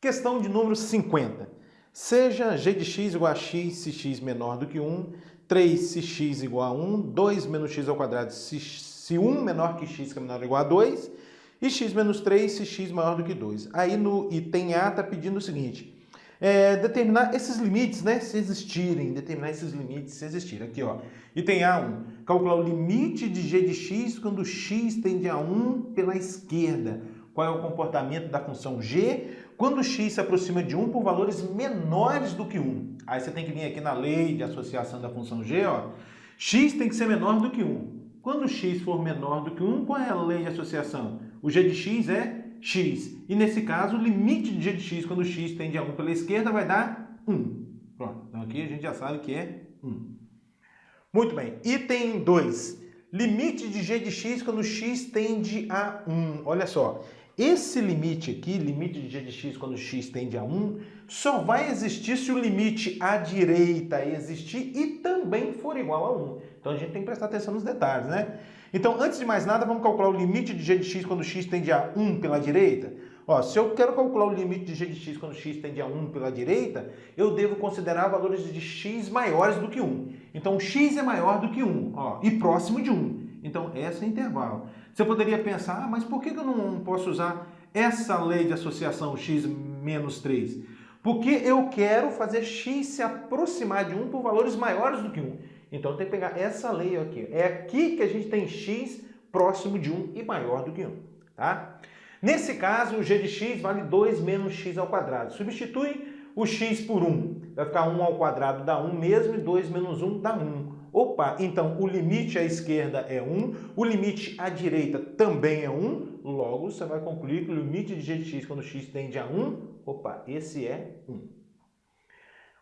Questão de número 50. Seja g de x igual a x se x menor do que 1, 3 se x igual a 1, 2 menos x ao quadrado se 1 menor que x que é menor ou igual a 2, e x menos 3 se x maior do que 2. Aí no item A está pedindo o seguinte, determinar esses limites, né, se existirem, determinar esses limites se existirem. Aqui, ó, item A1, calcular o limite de g de x quando x tende a 1 pela esquerda. Qual é o comportamento da função g quando x se aproxima de 1 por valores menores do que 1? Aí você tem que vir aqui na lei de associação da função g, ó, x tem que ser menor do que 1. Quando x for menor do que 1, qual é a lei de associação? O g de x é x. E nesse caso, o limite de g de x quando x tende a 1 pela esquerda vai dar 1. Pronto. Então aqui a gente já sabe que é 1. Muito bem. Item 2. Limite de g de x quando x tende a 1. Olha só. Esse limite aqui, limite de g de x quando x tende a 1, só vai existir se o limite à direita existir e também for igual a 1. Então a gente tem que prestar atenção nos detalhes, né? Então, antes de mais nada, vamos calcular o limite de g de x quando x tende a 1 pela direita. Ó, se eu quero calcular o limite de g de x quando x tende a 1 pela direita, eu devo considerar valores de x maiores do que 1. Então, x é maior do que 1, ó, e próximo de 1. Então, esse é o intervalo. Você poderia pensar, mas por que eu não posso usar essa lei de associação x menos 3? Porque eu quero fazer x se aproximar de 1 por valores maiores do que 1. Então, tem que pegar essa lei aqui. É aqui que a gente tem x próximo de 1 e maior do que 1. Tá? Nesse caso, o g de x vale 2 menos x ao quadrado. Substitui o x por 1. Vai ficar 1 ao quadrado dá 1 mesmo e 2 menos 1 dá 1. Opa, então o limite à esquerda é 1, o limite à direita também é 1, logo você vai concluir que o limite de g de x quando x tende a 1, opa, esse é 1.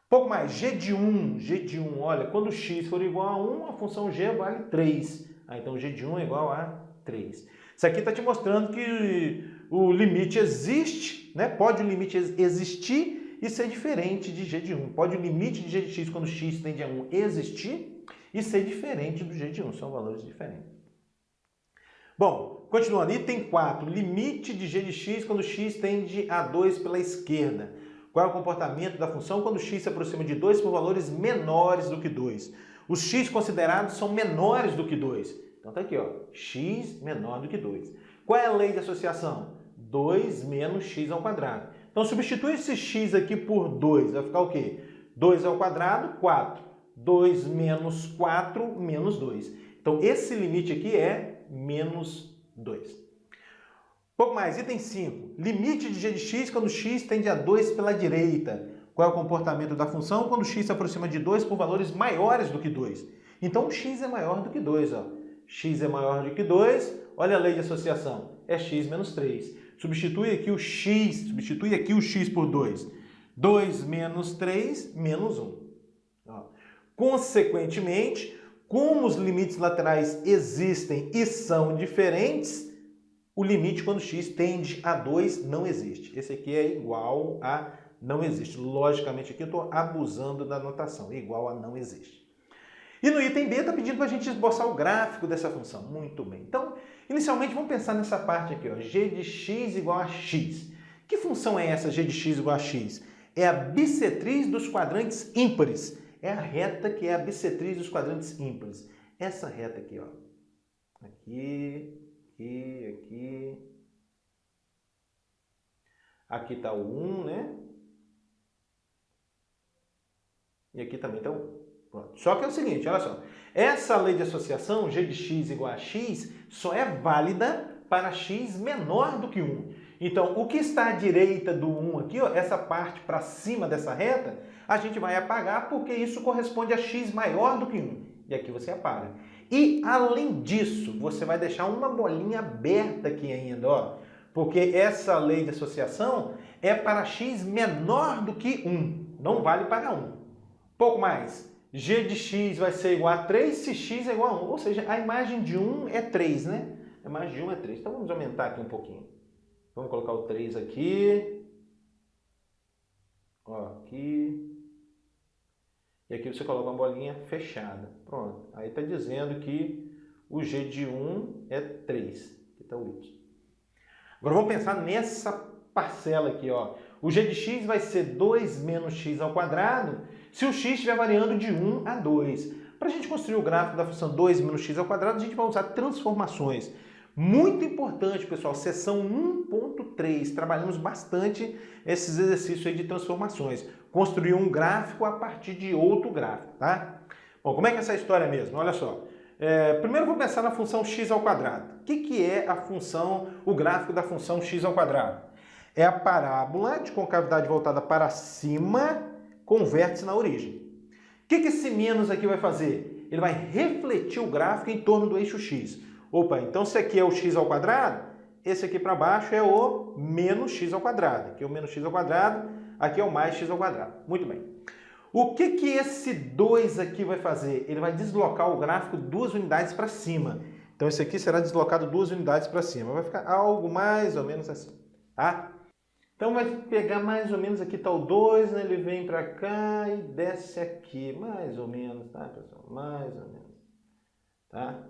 Pouco mais, g de 1, olha, quando x for igual a 1, a função g vale 3. Então g de 1 é igual a 3. Isso aqui está te mostrando que o limite existe, né? Pode o limite existir e ser diferente de g de 1. Pode o limite de g de x quando x tende a 1 existir e ser diferente do g de 1, são valores diferentes. Bom, continuando, item 4, limite de g de x quando x tende a 2 pela esquerda. Qual é o comportamento da função quando x se aproxima de 2 por valores menores do que 2? Os x considerados são menores do que 2. Então tá aqui, ó, x menor do que 2. Qual é a lei de associação? 2 menos x ao quadrado. Então substitui esse x aqui por 2, vai ficar o quê? 2 ao quadrado, 4. 2 menos 4, menos 2. Então, esse limite aqui é menos 2. Pouco mais, item 5. Limite de g de x quando x tende a 2 pela direita. Qual é o comportamento da função quando x se aproxima de 2 por valores maiores do que 2? Então, x é maior do que 2. Ó. X é maior do que 2. Olha a lei de associação. É x menos 3. Substitui aqui o x por 2. 2 menos 3, menos 1. Ó. Consequentemente, como os limites laterais existem e são diferentes, o limite quando x tende a 2 não existe. Esse aqui é igual a não existe. Logicamente, aqui eu estou abusando da notação. Igual a não existe. E no item B está pedindo para a gente esboçar o gráfico dessa função. Muito bem. Então, inicialmente, vamos pensar nessa parte aqui. Ó, g de x igual a x. Que função é essa, g de x igual a x? É a bissetriz dos quadrantes ímpares. É a reta que é a bissetriz dos quadrantes ímpares. Essa reta aqui, ó. Aqui, aqui, aqui. Aqui está o 1, né? E aqui também está o 1. Pronto. Só que é o seguinte, olha só. Essa lei de associação, g de x igual a x, só é válida para x menor do que 1. Então, o que está à direita do 1 aqui, ó, essa parte para cima dessa reta, a gente vai apagar porque isso corresponde a x maior do que 1. E aqui você apaga. E, além disso, você vai deixar uma bolinha aberta aqui ainda, ó, porque essa lei de associação é para x menor do que 1. Não vale para 1. Pouco mais. G de x vai ser igual a 3 se x é igual a 1. Ou seja, a imagem de 1 é 3, né? A imagem de 1 é 3. Então, vamos aumentar aqui um pouquinho. Vamos colocar o 3 aqui. Ó, aqui. E aqui você coloca uma bolinha fechada. Pronto. Aí está dizendo que o g de 1 é 3. Aqui está o y. Agora vamos pensar nessa parcela aqui, ó. O g de x vai ser 2 menos x ao quadrado se o x estiver variando de 1 a 2. Para a gente construir o gráfico da função 2 menos x ao quadrado, a gente vai usar transformações. Muito importante, pessoal, seção 1.3, trabalhamos bastante esses exercícios aí de transformações. Construir um gráfico a partir de outro gráfico, tá? Bom, como é que é essa história mesmo? Olha só. Primeiro vou pensar na função x ao quadrado. O que é a função, o gráfico da função x ao quadrado? É a parábola de concavidade voltada para cima com vértice na origem. O que esse menos aqui vai fazer? Ele vai refletir o gráfico em torno do eixo x. Opa, então se aqui é o x ao quadrado, esse aqui para baixo é o menos x ao quadrado. Aqui é o menos x ao quadrado, aqui é o mais x ao quadrado. Muito bem. O que esse 2 aqui vai fazer? Ele vai deslocar o gráfico 2 unidades para cima. Então esse aqui será deslocado 2 unidades para cima. Vai ficar algo mais ou menos assim, tá? Então vai pegar mais ou menos aqui, tá o 2, né? Ele vem para cá e desce aqui, mais ou menos, tá, pessoal? Mais ou menos, tá?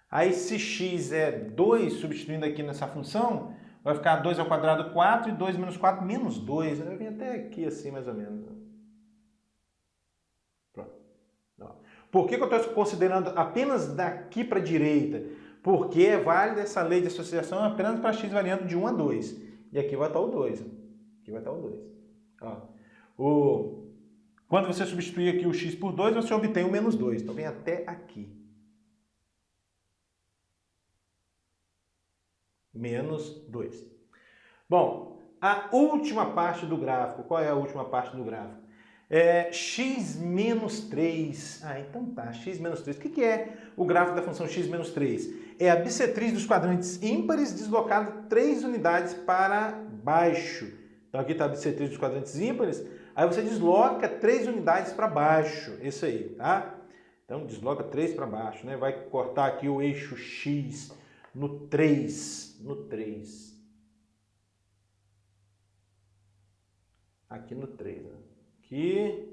Aí se x é 2, substituindo aqui nessa função, vai ficar 2 ao quadrado 4 e 2 menos 4 menos 2. Vai vir até aqui assim, mais ou menos. Pronto. Por que eu estou considerando apenas daqui para a direita? Porque é válida essa lei de associação apenas para x variando de 1 a 2. E aqui vai estar o 2. Aqui vai estar o 2. Ó. Quando você substituir aqui o x por 2, você obtém o menos 2. Então vem até aqui. Menos 2. Bom, a última parte do gráfico. Qual é a última parte do gráfico? É x menos 3. Então tá, x menos 3. O que é o gráfico da função x menos 3? É a bissetriz dos quadrantes ímpares deslocada 3 unidades para baixo. Então aqui está a bissetriz dos quadrantes ímpares. Aí você desloca 3 unidades para baixo. Isso aí, tá? Então desloca 3 para baixo, né? Vai cortar aqui o eixo x no 3. No 3. Aqui no 3, né? Aqui.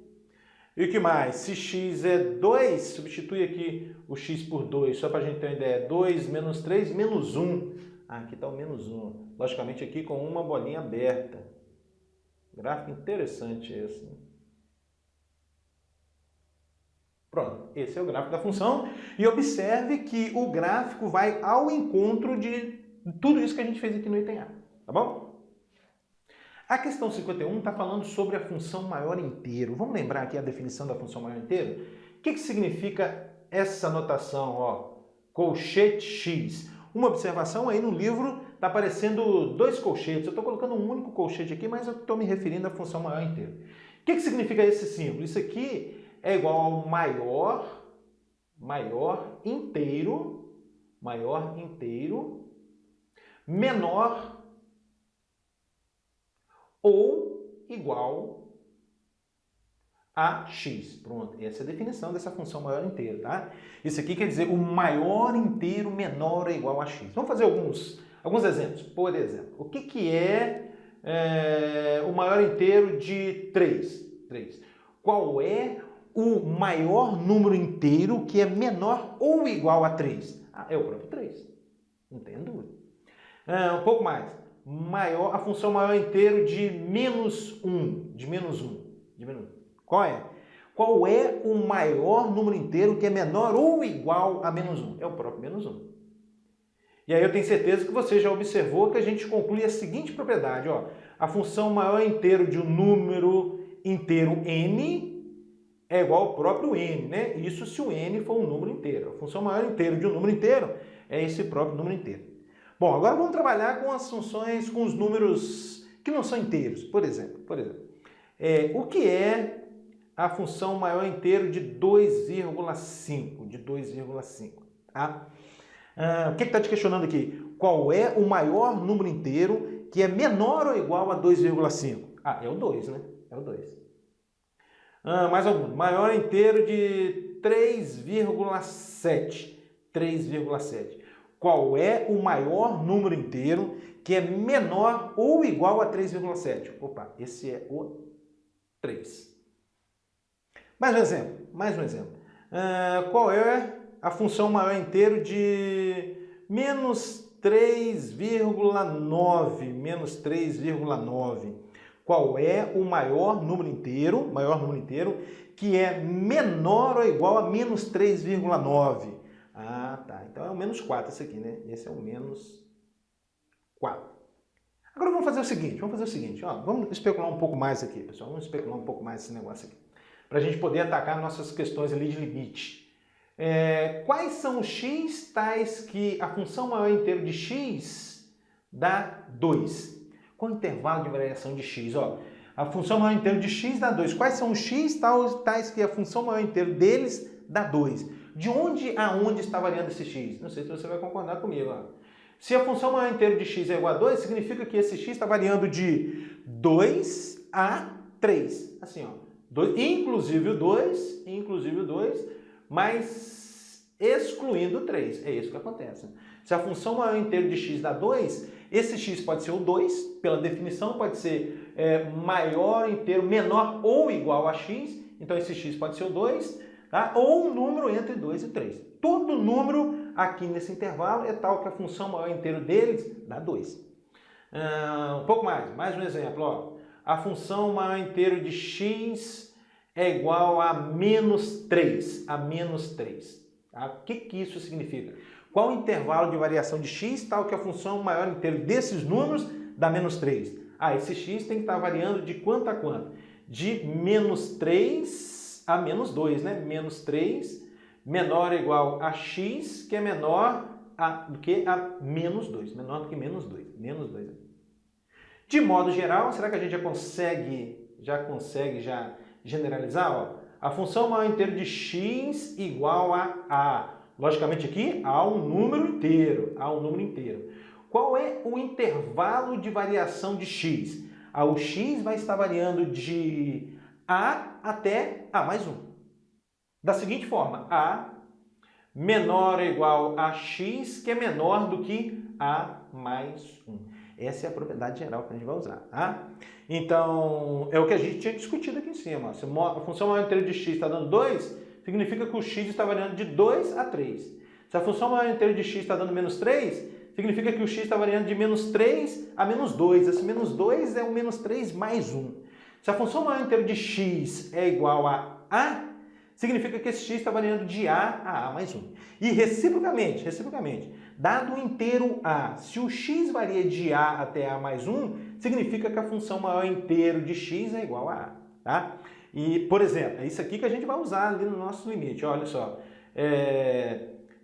E o que mais? Se x é 2, substitui aqui o x por 2, só para a gente ter uma ideia. 2 menos 3, menos 1. Aqui está o menos 1. Logicamente aqui com uma bolinha aberta. Gráfico interessante esse. Pronto, esse é o gráfico da função. E observe que o gráfico vai ao encontro de tudo isso que a gente fez aqui no item A. Tá bom? A questão 51 está falando sobre a função maior inteiro. Vamos lembrar aqui a definição da função maior inteiro? O que significa essa notação? Ó, colchete x. Uma observação aí no livro está aparecendo 2 colchetes. Eu estou colocando um único colchete aqui, mas eu estou me referindo à função maior inteiro. O que significa esse símbolo? Isso aqui é igual ao maior inteiro, menor ou igual a x. Pronto, essa é a definição dessa função maior inteiro, tá? Isso aqui quer dizer o maior inteiro menor ou igual a x. Vamos fazer alguns exemplos. Por exemplo, o que é o maior inteiro de 3? 3. Qual é o maior número inteiro que é menor ou igual a 3? É o próprio 3. Não tem dúvida. Um pouco mais. A função maior inteiro de menos 1. Qual é? Qual é o maior número inteiro que é menor ou igual a menos 1? É o próprio menos 1. E aí eu tenho certeza que você já observou que a gente conclui a seguinte propriedade. Ó, a função maior inteiro de um número inteiro n é igual ao próprio n, né? Isso se o n for um número inteiro. A função maior inteiro de um número inteiro é esse próprio número inteiro. Bom, agora vamos trabalhar com as funções, com os números que não são inteiros. Por exemplo, o que é a função maior inteiro de 2,5? Tá? O que está te questionando aqui? Qual é o maior número inteiro que é menor ou igual a 2,5? É o 2, né? É o 2. Mais algum? Maior inteiro de 3,7. 3,7. Qual é o maior número inteiro que é menor ou igual a 3,7? Opa, esse é o 3. Mais um exemplo. Qual é a função maior inteiro de menos 3,9. Menos 3,9. Qual é o maior número inteiro que é menor ou igual a menos 3,9? Ah, tá. Então é o menos 4 esse aqui, né? Esse é o menos 4. Agora vamos fazer o seguinte, ó, vamos especular um pouco mais aqui, pessoal. Vamos especular um pouco mais esse negócio aqui. Para a gente poder atacar nossas questões ali de limite. Quais são os x tais que a função maior inteiro de x dá 2? Qual o intervalo de variação de x? Ó, a função maior inteiro de x dá 2. Quais são os x tais que a função maior inteiro deles dá 2? De onde a onde está variando esse x? Não sei se você vai concordar comigo. Ó. Se a função maior inteiro de x é igual a 2, significa que esse x está variando de 2 a 3. Assim, ó. Inclusive o 2, mas excluindo o 3. É isso que acontece. Se a função maior inteiro de x dá 2, esse x pode ser o 2, pela definição, pode ser maior inteiro, menor ou igual a x, então esse x pode ser o 2, tá? Ou um número entre 2 e 3. Todo número aqui nesse intervalo é tal que a função maior inteiro deles dá 2. Um pouco mais um exemplo. Ó. A função maior inteiro de x é igual a menos 3. Tá? O que isso significa? Qual o intervalo de variação de x tal que a função maior inteiro desses números dá menos 3? Ah, esse x tem que estar variando de quanto a quanto? De menos 3 a menos 2, né? Menos 3 menor ou igual a x, que é menor do que a menos 2. Menor do que menos 2. Menos 2. De modo geral, será que a gente já consegue generalizar? Ó? A função maior inteiro de x igual a. Logicamente aqui há um número inteiro. Qual é o intervalo de variação de x? O x vai estar variando de a até a mais 1. Da seguinte forma, a menor ou igual a x, que é menor do que a mais 1. Essa é a propriedade geral que a gente vai usar. Tá? Então, é o que a gente tinha discutido aqui em cima. Se a função maior inteira de x está dando 2, significa que o x está variando de 2 a 3. Se a função maior inteira de x está dando menos 3, significa que o x está variando de menos 3 a menos 2. Esse menos 2 é o menos 3 mais 1. Se a função maior inteira de x é igual a, significa que esse x está variando de a mais 1. E reciprocamente, dado o inteiro a, se o x varia de a até a mais 1, significa que a função maior inteiro de x é igual a a. Tá? E, por exemplo, é isso aqui que a gente vai usar ali no nosso limite. Olha só.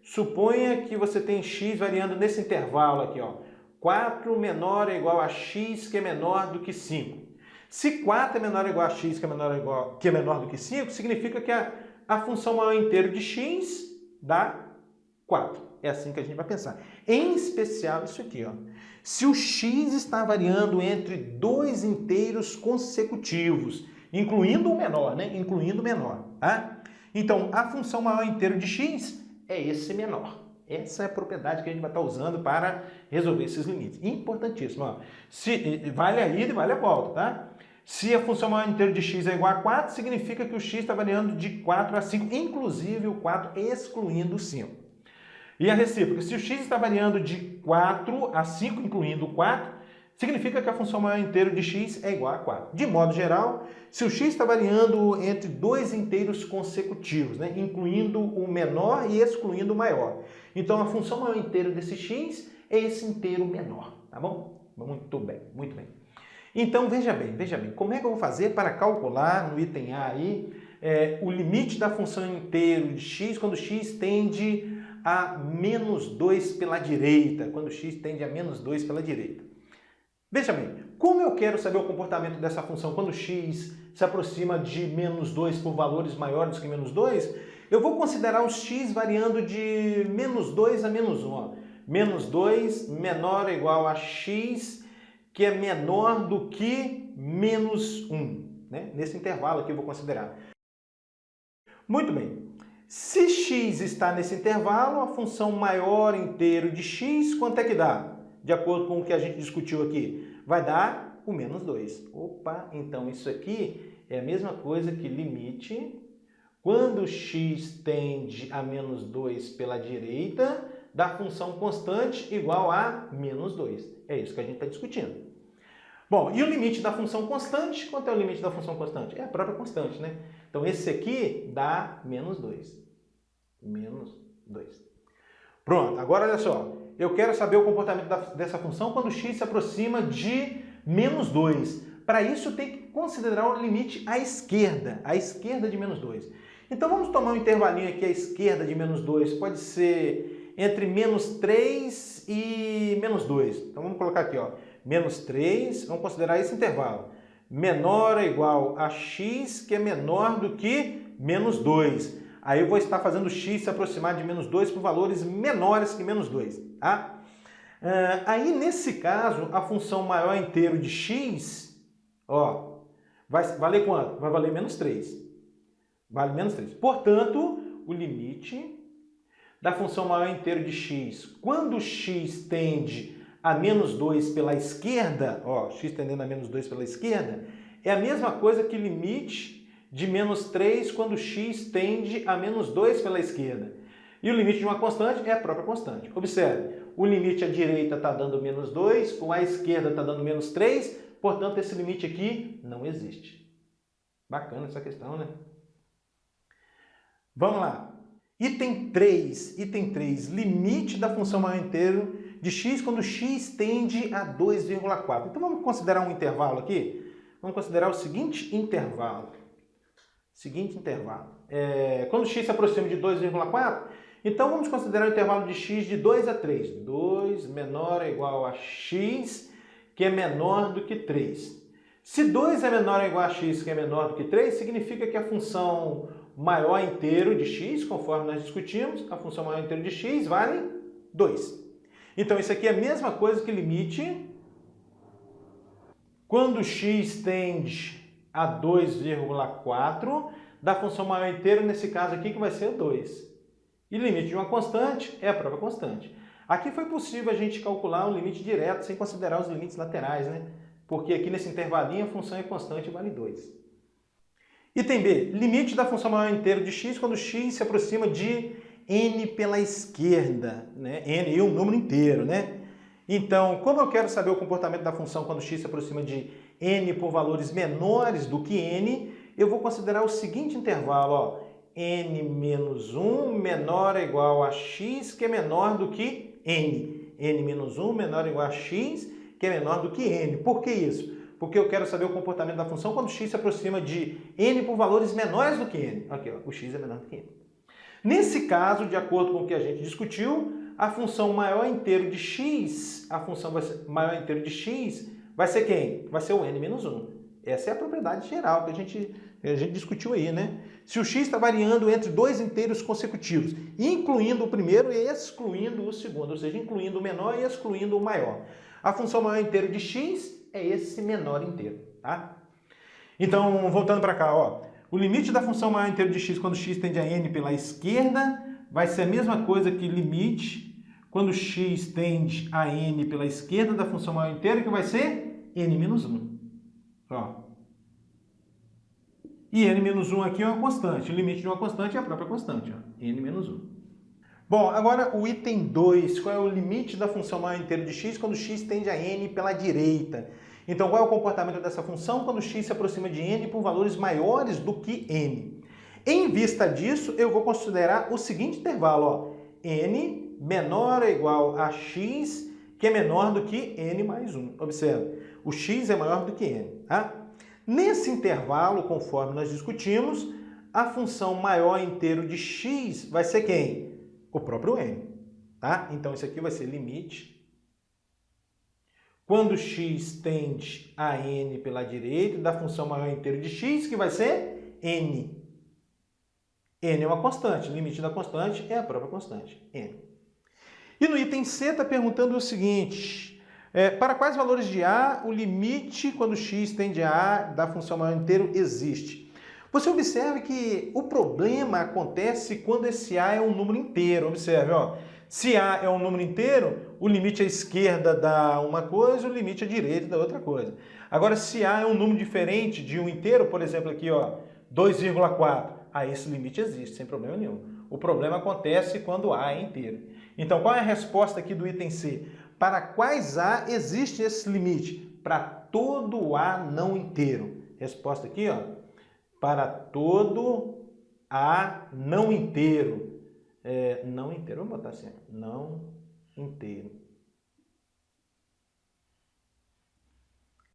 Suponha que você tem x variando nesse intervalo aqui. Ó, 4 menor ou igual a x, que é menor do que 5. Se 4 é menor ou igual a x, que é menor do que 5, significa que a função maior inteiro de x dá 4. É assim que a gente vai pensar. Em especial isso aqui. Ó. Se o x está variando entre dois inteiros consecutivos, incluindo o menor, né? Incluindo o menor, tá? Então, a função maior inteiro de x é esse menor. Essa é a propriedade que a gente vai estar usando para resolver esses limites. Importantíssimo. Ó. Vale a ida e vale a volta, tá? Se a função maior inteiro de x é igual a 4, significa que o x está variando de 4 a 5, inclusive o 4 excluindo o 5. E a recíproca, se o x está variando de 4 a 5, incluindo o 4, significa que a função maior inteiro de x é igual a 4. De modo geral, se o x está variando entre dois inteiros consecutivos, né, incluindo o menor e excluindo o maior, então a função maior inteiro desse x é esse inteiro menor, tá bom? Muito bem, muito bem. Então, veja bem, como é que eu vou fazer para calcular no item A aí o limite da função inteiro de x quando x tende a menos 2 pela direita, Veja bem, como eu quero saber o comportamento dessa função quando x se aproxima de menos 2 por valores maiores que menos 2, eu vou considerar os x variando de menos 2 a menos 1. Ó. Menos 2 menor ou igual a x, que é menor do que menos 1. Né? Nesse intervalo aqui eu vou considerar. Muito bem. Se x está nesse intervalo, a função maior inteiro de x, quanto é que dá? De acordo com o que a gente discutiu aqui, vai dar o menos 2. Opa, então isso aqui é a mesma coisa que limite. Quando x tende a menos 2 pela direita, da função constante igual a menos 2. É isso que a gente está discutindo. Bom, e o limite da função constante? Quanto é o limite da função constante? É a própria constante, né? Então, esse aqui dá menos 2. Menos 2. Pronto, agora olha só. Eu quero saber o comportamento dessa função quando x se aproxima de menos 2. Para isso, eu tenho que considerar o limite à esquerda de menos 2. Então, vamos tomar um intervalinho aqui à esquerda de menos 2. Pode ser entre menos 3 e menos 2. Então, vamos colocar aqui, ó, menos 3, vamos considerar esse intervalo. Menor ou igual a x, que é menor do que menos 2. Aí eu vou estar fazendo x se aproximar de menos 2 por valores menores que menos 2. Tá? Aí, nesse caso, a função maior inteiro de x, ó, vai valer quanto? Vai valer menos 3. Vale menos 3. Portanto, o limite da função maior inteiro de x, quando x tende a menos 2 pela esquerda, ó, x tendendo a menos 2 pela esquerda, é a mesma coisa que limite de menos 3 quando x tende a menos 2 pela esquerda. E o limite de uma constante é a própria constante. Observe, o limite à direita está dando menos 2, o à esquerda está dando menos 3, portanto, esse limite aqui não existe. Bacana essa questão, né? Vamos lá. Item 3, limite da função maior inteiro de x quando x tende a 2,4. Então, vamos considerar um intervalo aqui? Vamos considerar o seguinte intervalo. Quando x se aproxima de 2,4, então vamos considerar o intervalo de x de 2 a 3. 2 menor ou igual a x, que é menor do que 3. Se 2 é menor ou igual a x, que é menor do que 3, significa que a função maior inteiro de x, conforme nós discutimos, a função maior inteiro de x vale 2. Então, isso aqui é a mesma coisa que limite quando x tende a 2,4 da função maior inteiro, nesse caso aqui, que vai ser 2. E limite de uma constante é a própria constante. Aqui foi possível a gente calcular um limite direto, sem considerar os limites laterais, né? Porque aqui nesse intervalinho a função é constante e vale 2. Item B, limite da função maior inteiro de x quando x se aproxima de n pela esquerda, né? N é um número inteiro, né? Então, como eu quero saber o comportamento da função quando x se aproxima de n por valores menores do que n, eu vou considerar o seguinte intervalo, ó, n menos 1 menor ou igual a x, que é menor do que n. n menos 1 menor ou igual a x, que é menor do que n. Por que isso? Porque eu quero saber o comportamento da função quando x se aproxima de n por valores menores do que n. Aqui, ó, o x é menor do que n. Nesse caso, de acordo com o que a gente discutiu, a função maior inteiro de x, maior inteiro de x vai ser quem? Vai ser o n menos 1. Essa é a propriedade geral que a gente discutiu aí, né? Se o x está variando entre dois inteiros consecutivos, incluindo o primeiro e excluindo o segundo, ou seja, incluindo o menor e excluindo o maior. A função maior inteiro de x é esse menor inteiro, tá? Então, voltando para cá, ó, o limite da função maior inteiro de x quando x tende a n pela esquerda vai ser a mesma coisa que limite quando x tende a n pela esquerda da função maior inteiro, que vai ser n menos 1. Ó. E n menos 1 aqui é uma constante. O limite de uma constante é a própria constante, ó, n menos 1. Bom, agora o item 2, qual é o limite da função maior inteiro de x quando x tende a n pela direita? Então, qual é o comportamento dessa função quando x se aproxima de n por valores maiores do que n? Em vista disso, eu vou considerar o seguinte intervalo, ó, n menor ou igual a x, que é menor do que n mais 1. Observe, o x é maior do que n. Tá? Nesse intervalo, conforme nós discutimos, a função maior inteiro de x vai ser quem? O próprio n. Tá? Então, isso aqui vai ser limite quando x tende a n pela direita da função maior inteiro de x, que vai ser n. N é uma constante, o limite da constante é a própria constante, n. E no item C está perguntando o seguinte, para quais valores de A o limite quando x tende a A da função maior inteiro existe? Você observe que o problema acontece quando esse A é um número inteiro. Observe, ó, se A é um número inteiro, o limite à esquerda dá uma coisa, o limite à direita dá outra coisa. Agora, se A é um número diferente de um inteiro, por exemplo, aqui, ó, 2,4, esse limite existe, sem problema nenhum. O problema acontece quando A é inteiro. Então, qual é a resposta aqui do item C? Para quais A existe esse limite? Para todo A não inteiro. Resposta aqui, ó. Para todo A não inteiro. Não inteiro, vamos botar assim, não inteiro.